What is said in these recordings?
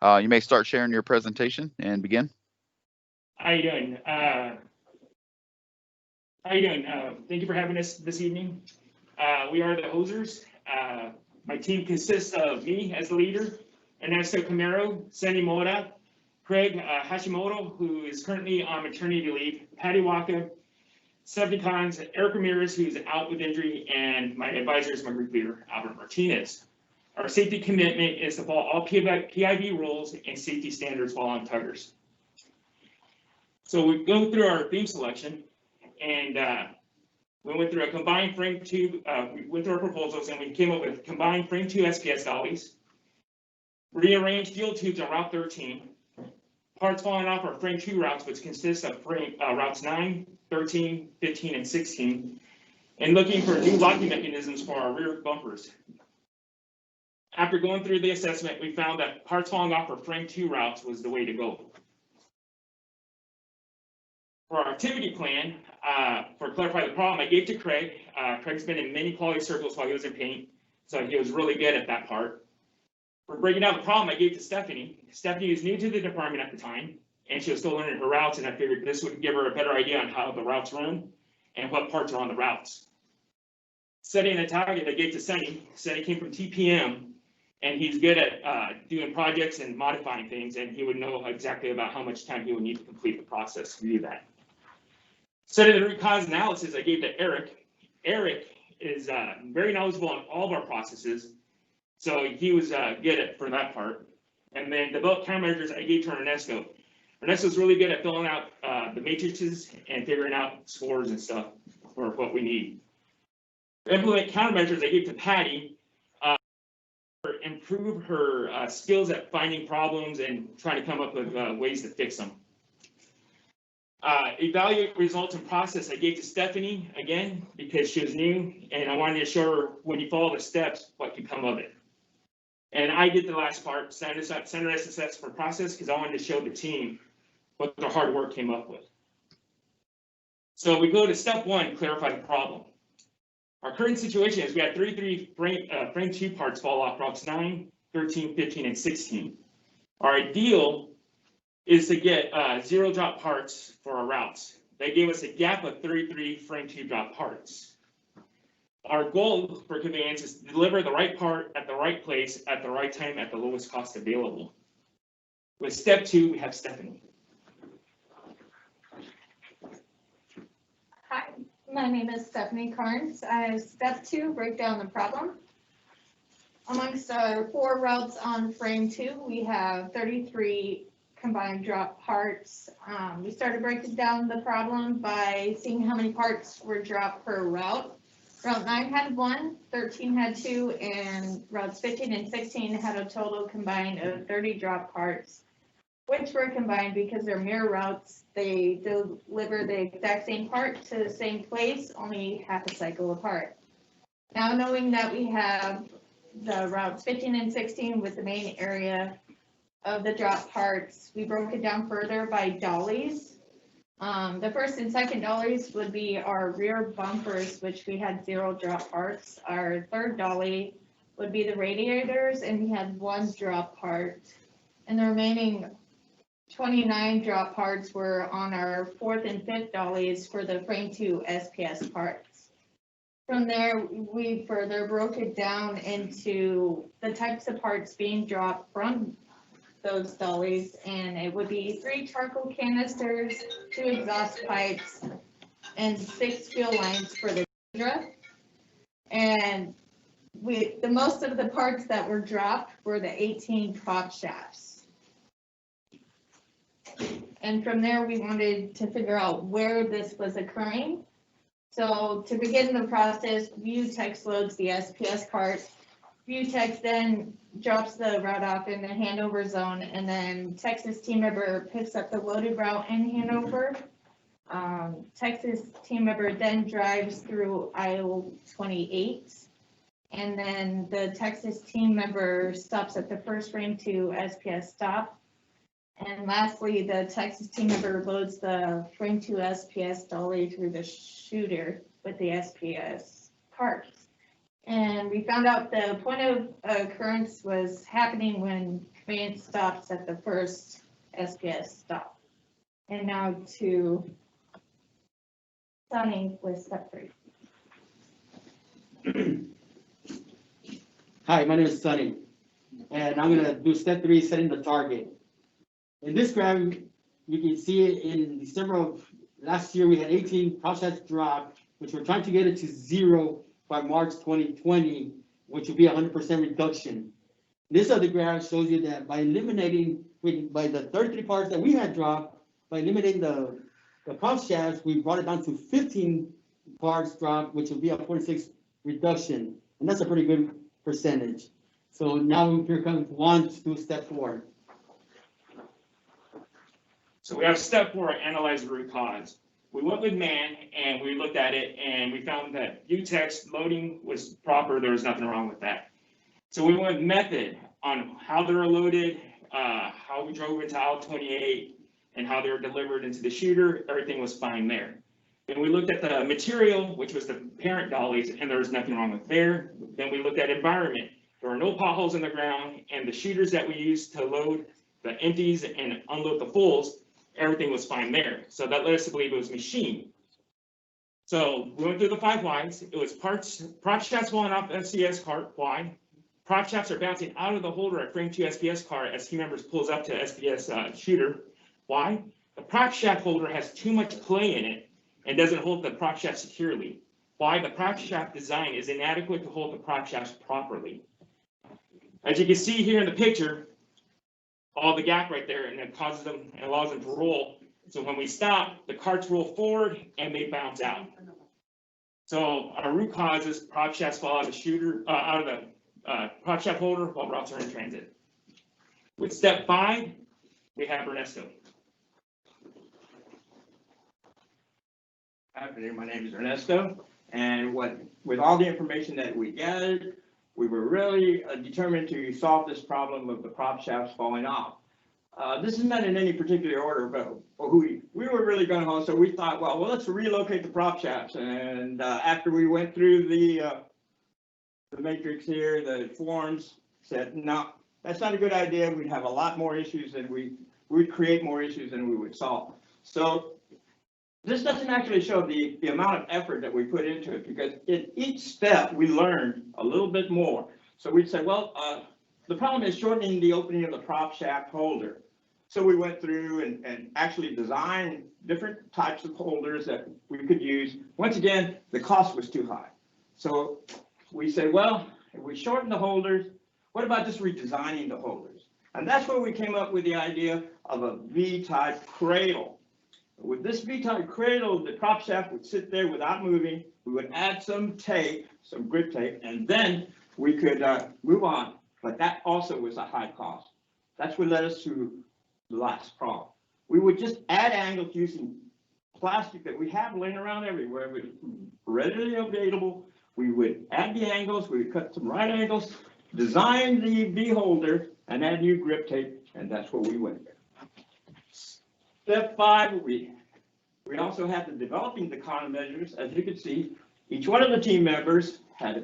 You may start sharing your presentation and begin. How you doing? Thank you for having us this evening. We are the Hosers. My team consists of me as the leader, Ernesto Camaro, Sandy Mora, Craig Hashimoto, who is currently on maternity leave, Patty Waka, Stephanie Collins, Eric Ramirez, who's out with injury, and my advisor is my group leader, Albert Martinez. Our safety commitment is to follow all PIV rules and safety standards while on tuggers. So we go through our theme selection, and we went through a combined frame two, we went through our proposals, and we came up with combined frame two SPS dollies, rearranged fuel tubes on Route 13, parts falling off our frame two routes, which consists of routes 9, 13, 15, and 16, and looking for new locking mechanisms for our rear bumpers. After going through the assessment, we found that parts falling off our frame two routes was the way to go. For our activity plan, for clarify the problem, I gave to Craig. Craig's been in many quality circles while he was in paint, so he was really good at that part. For breaking down the problem, I gave to Stephanie. Stephanie was new to the department at the time, and she was still learning her routes, and I figured this would give her a better idea on how the routes run and what parts are on the routes. Setting a target, I gave to Sunny. Sunny came from TPM, and he's good at doing projects and modifying things, and he would know exactly about how much time he would need to complete the process to do that. Setting the root cause analysis, I gave to Eric. Eric is very knowledgeable on all of our processes, so he was good at for that part. And then develop countermeasures, I gave to Ernesto. Ernesto's really good at filling out the matrices and figuring out scores and stuff for what we need. Implement countermeasures, I gave to Patty. Improve her skills at finding problems and trying to come up with ways to fix them. Evaluate results and process, I gave to Stephanie, again, because she was new, and I wanted to show her when you follow the steps, what can come of it. And I did the last part, standardized assessment for process, because I wanted to show the team what their hard work came up with. So we go to step one, clarify the problem. Our current situation is we had 33 frame two parts fall off routes 9, 13, 15, and 16. Our ideal is to get 0 drop parts for our routes. They gave us a gap of 33 frame two drop parts. Our goal for conveyance is to deliver the right part at the right place at the right time at the lowest cost available. With step two, we have Stephanie. Hi, my name is Stephanie Carnes. I have step two, break down the problem. Amongst our 4 routes on frame 2, we have 33 combined drop parts. We started breaking down the problem by seeing how many parts were dropped per route. Route 9 had 1, 13 had 2, and routes 15 and 16 had a total combined of 30 drop parts, which were combined because they're mirror routes. They deliver the exact same part to the same place, only half a cycle apart. Now, knowing that we have the routes 15 and 16 with the main area of the drop parts, we broke it down further by dollies. The first and second dollies would be our rear bumpers, which we had 0 drop parts. Our third dolly would be the radiators, and we had 1 drop part. And the remaining 29 drop parts were on our 4th and 5th dollies for the frame 2 SPS parts. From there, we further broke it down into the types of parts being dropped from those dollies, and it would be 3 charcoal canisters, 2 exhaust pipes, and 6 fuel lines for the Hydra. And the most of the parts that were dropped were the 18 prop shafts. And from there, we wanted to figure out where this was occurring. So to begin the process, Vutex loads the SPS cart. Vutex then drops the route off in the handover zone, and then Texas team member picks up the loaded route and handover. Texas team member then drives through aisle 28, and then the Texas team member stops at the first frame 2 SPS stop. And lastly, the Texas team member loads the frame 2 SPS dolly through the shooter with the SPS parts. And we found out the point of occurrence was happening when conveyance stops at the first SPS stop. And now to Sunny with step 3. Hi, my name is Sunny, and I'm gonna do step 3, setting the target. In this graph, you can see it in December of last year, we had 18 process drop, which we're trying to get it to 0 by March 2020, which will be 100% reduction. This other graph shows you that by eliminating, by the 33 parts that we had dropped, by eliminating the prop shafts, we brought it down to 15 parts drop, which will be a 46 reduction, and that's a pretty good percentage. So now here comes Juan to do step 4. So we have step 4, analyze the root cause. We went with man and we looked at it and we found that view text loading was proper. There was nothing wrong with that. So we went with method on how they were loaded, how we drove into aisle 28, and how they were delivered into the shooter. Everything was fine there. Then we looked at the material, which was the parent dollies, and there was nothing wrong with there. Then we looked at environment. There were no potholes in the ground, and the shooters that we used to load the empties and unload the fulls, everything was fine there. So that led us to believe it was machine. So we went through the 5 whys. It was prop shafts falling off SCS cart, why? Prop shafts are bouncing out of the holder at frame 2 SPS cart as team members pulls up to SPS shooter. Why? The prop shaft holder has too much play in it and doesn't hold the prop shaft securely. Why? The prop shaft design is inadequate to hold the prop shafts properly. As you can see here in the picture, all the gap right there, and it causes them and allows them to roll. So when we stop, the carts roll forward and they bounce out. So our root cause is prop shafts fall out of the shooter, out of the prop shaft holder while routes are in transit. With step 5, we have Ernesto. Good afternoon, my name is Ernesto, and with all the information that we gathered, we were really determined to solve this problem of the prop shafts falling off. This is not in any particular order, but we were really gung ho, so we thought, well, let's relocate the prop shafts. And after we went through the matrix here, the forms said, no, that's not a good idea. We'd have a lot more issues, and we'd create more issues than we would solve. So this doesn't actually show the amount of effort that we put into it, because in each step we learned a little bit more. So we'd say, well, the problem is shortening the opening of the prop shaft holder. So we went through and actually designed different types of holders that we could use. Once again, the cost was too high. So we said, well, if we shorten the holders, what about just redesigning the holders? And that's where we came up with the idea of a V-type cradle. With this V-type cradle, the prop shaft would sit there without moving. We would add some tape, some grip tape, and then we could move on. But that also was a high cost. That's what led us to the last problem. We would just add angles using plastic that we have laying around everywhere. It was readily available. We would add the angles, we would cut some right angles, design the V holder, and add new grip tape, and that's where we went. Step 5, we also had the developing the countermeasures. As you can see, each one of the team members had a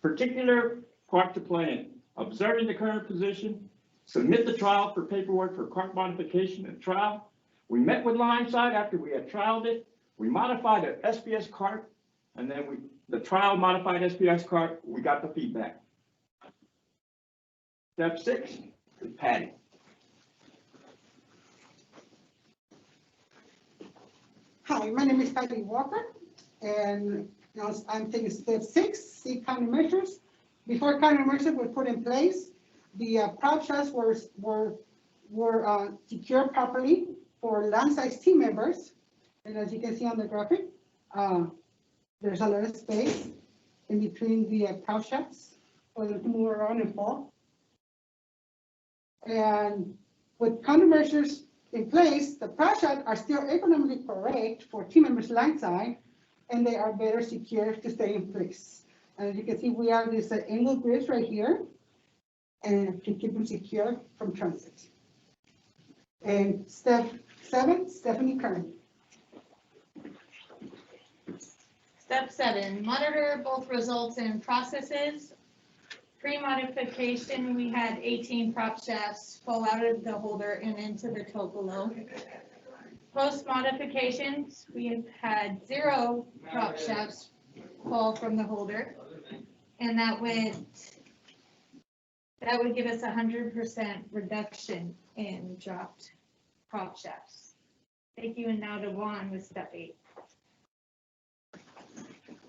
particular part to play in: observing the current position, submit the trial for paperwork for cart modification and trial. We met with line side after we had trialed it. We modified an SPS cart, and then the trial modified SPS cart, we got the feedback. Step 6 is padding. Hi, my name is Patty Walker, and I'm taking step 6, see countermeasures. Before countermeasures were put in place, the prop shafts were secured properly for land-side team members. And as you can see on the graphic, there's a lot of space in between the prop shafts for them to move around and fall. And with countermeasures in place, the prop shafts are still economically correct for team members land side, and they are better secured to stay in place. And as you can see, we have these angle grips right here, and to keep them secure from transit. And step 7, Stephanie Kern. Step 7, monitor both results and processes. Pre-modification, we had 18 prop shafts fall out of the holder and into the toe below. Post-modifications, we have had 0 prop shafts fall from the holder. And that would give us 100% reduction in dropped prop shafts. Thank you, and now to Juan with step 8.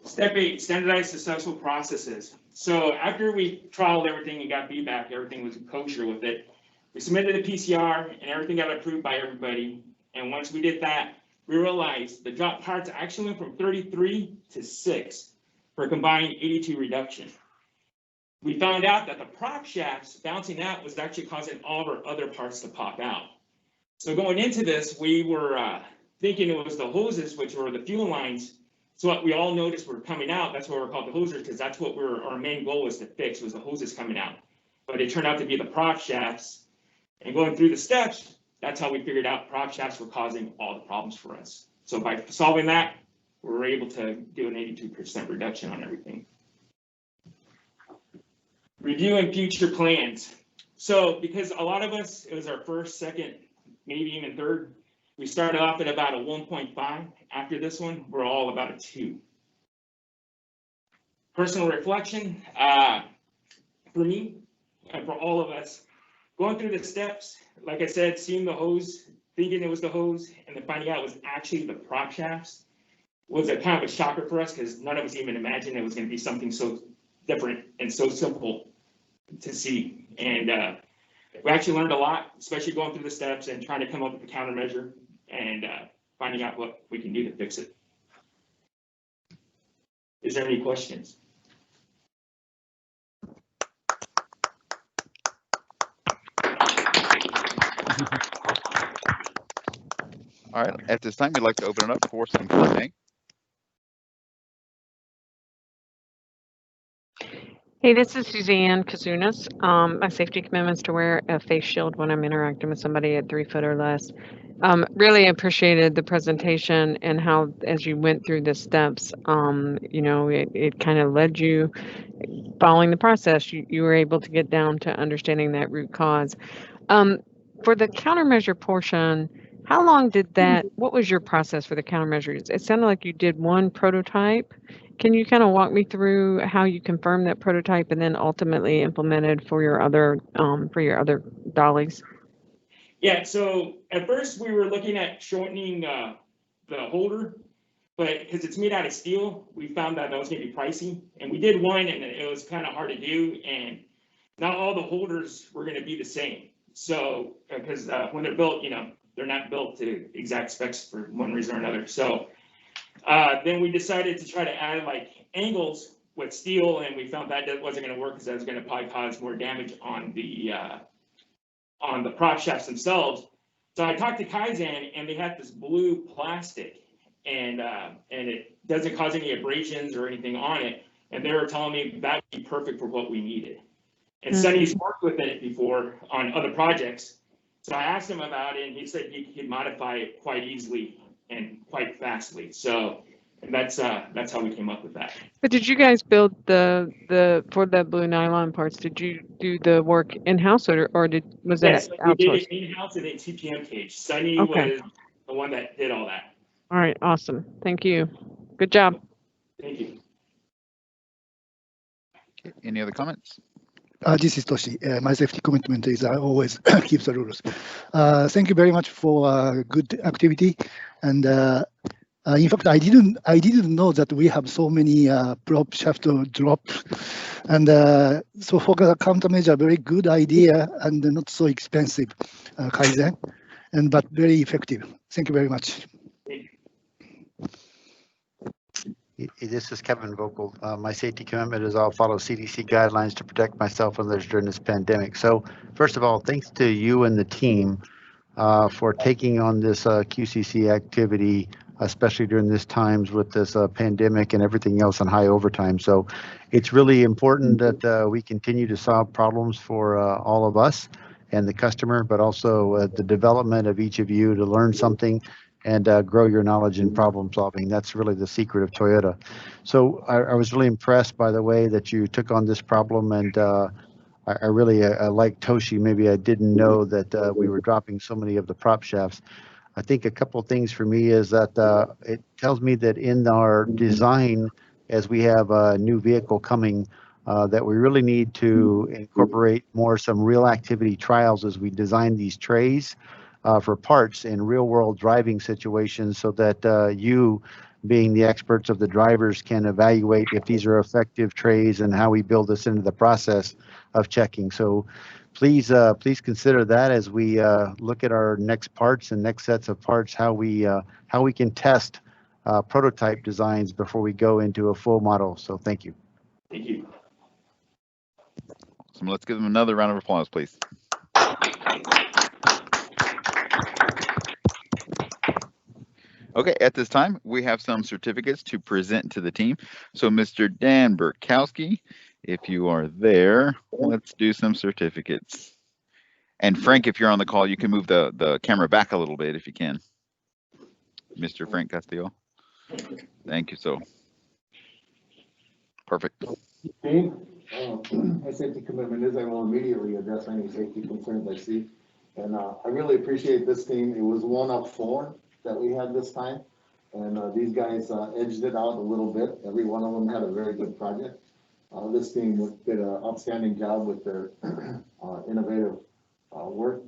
Step 8, standardized successful processes. So after we trialed everything and got feedback, everything was kosher with it. We submitted a PCR and everything got approved by everybody. And once we did that, we realized the drop parts actually went from 33 to 6 for a combined 82 reduction. We found out that the prop shafts bouncing out was actually causing all of our other parts to pop out. So going into this, we were thinking it was the hoses, which were the fuel lines. So what we all noticed were coming out. That's why we're called the hosers, because that's what our main goal was to fix, was the hoses coming out. But it turned out to be the prop shafts. And going through the steps, that's how we figured out prop shafts were causing all the problems for us. So by solving that, we were able to do an 82% reduction on everything. Reviewing future plans. So because a lot of us, it was our first, second, maybe even third, we started off at about a 1.5. After this one, we're all about a 2. Personal reflection, for me and for all of us, going through the steps, like I said, seeing the hose, thinking it was the hose, and then finding out it was actually the prop shafts was a kind of a shocker for us, because none of us even imagined it was going to be something so different and so simple to see. And we actually learned a lot, especially going through the steps and trying to come up with a countermeasure and finding out what we can do to fix it. Is there any questions? All right, at this time, we'd like to open it up for some Q&A. Hey, this is Suzanne Kazunas. My safety commitment is to wear a face shield when I'm interacting with somebody at 3 foot or less. Really appreciated the presentation and how, as you went through the steps, you know, it kind of led you, following the process, you were able to get down to understanding that root cause. For the countermeasure portion, how long did that, what was your process for the countermeasures? It sounded like you did one prototype. Can you kind of walk me through how you confirmed that prototype and then ultimately implemented for your other dollies? Yeah, so at first we were looking at shortening the holder, but because it's made out of steel, we found that was going to be pricey. And we did one, and it was kind of hard to do, and not all the holders were going to be the same. So because when they're built, you know, they're not built to exact specs for one reason or another. So then we decided to try to add like angles with steel, and we found that wasn't going to work because that was going to probably cause more damage on the prop shafts themselves. So I talked to Kaizen, and they had this blue plastic, and it doesn't cause any abrasions or anything on it. And they were telling me that would be perfect for what we needed. And Sonny's worked with it before on other projects. So I asked him about it, and he said he could modify it quite easily and quite fastly. So and that's how we came up with that. But did you guys build the for the blue nylon parts? Did you do the work in-house or was that yes, outsourced? We did it in-house and in TPM cage. Sonny was the one that did all that. All right, awesome. Thank you. Good job. Thank you. Any other comments? This is Toshi. My safety commitment is I always keep the rules. Thank you very much for good activity. And in fact, I didn't know that we have so many prop shaft drop. And so for the countermeasure, very good idea and not so expensive Kaizen, but very effective. Thank you very much. This is Kevin Vocal. My safety commitment is I'll follow CDC guidelines to protect myself and others during this pandemic. So first of all, thanks to you and the team for taking on this QCC activity, especially during this times with this pandemic and everything else on high overtime. So it's really important that we continue to solve problems for all of us and the customer, but also the development of each of you to learn something and grow your knowledge in problem solving. That's really the secret of Toyota. So I was really impressed by the way that you took on this problem, and I really like Toshi. Maybe I didn't know that we were dropping so many of the prop shafts. I think a couple of things for me is that it tells me that in our design, as we have a new vehicle coming, that we really need to incorporate more some real activity trials as we design these trays for parts in real world driving situations, so that you, being the experts of the drivers, can evaluate if these are effective trays and how we build this into the process of checking. So please consider that as we look at our next parts and next sets of parts, how we can test prototype designs before we go into a full model. So thank you. Thank you. So let's give them another round of applause, please. Okay, at this time, we have some certificates to present to the team. So Mr. Dan Burkowski, if you are there, let's do some certificates. And Frank, if you're on the call, you can move the camera back a little bit if you can. Mr. Frank Castillo. Thank you so. Perfect. My safety commitment is I will immediately address any safety concerns I see. And I really appreciate this team. It was 1 of 4 that we had this time. And these guys edged it out a little bit. Every one of them had a very good project. This team did an outstanding job with their innovative work,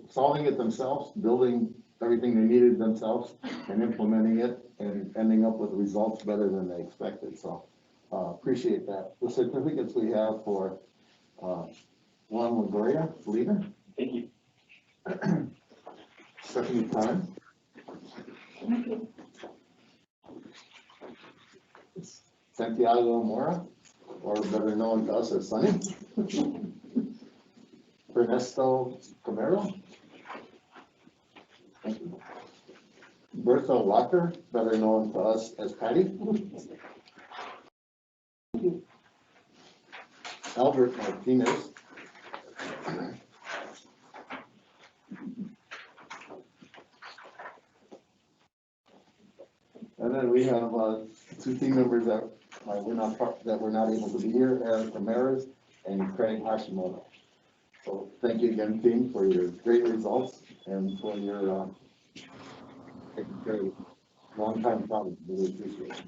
solving it themselves, building everything they needed themselves, and implementing it, and ending up with results better than they expected. So appreciate that. The certificates we have for Juan Longoria, leader. Thank you. Stephanie Khan. Santiago Mora, or better known to us as Sonny. Ernesto Camero. Bertha Walker, better known to us as Patty. Albert Martinez. And then we have 2 team members that were not able to be here, Aaron Ramirez and Craig Hashimoto. So thank you again, team, for your great results and for your taking care of long time problem. Really appreciate it.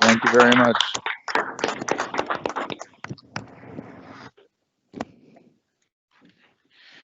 Thank you very much.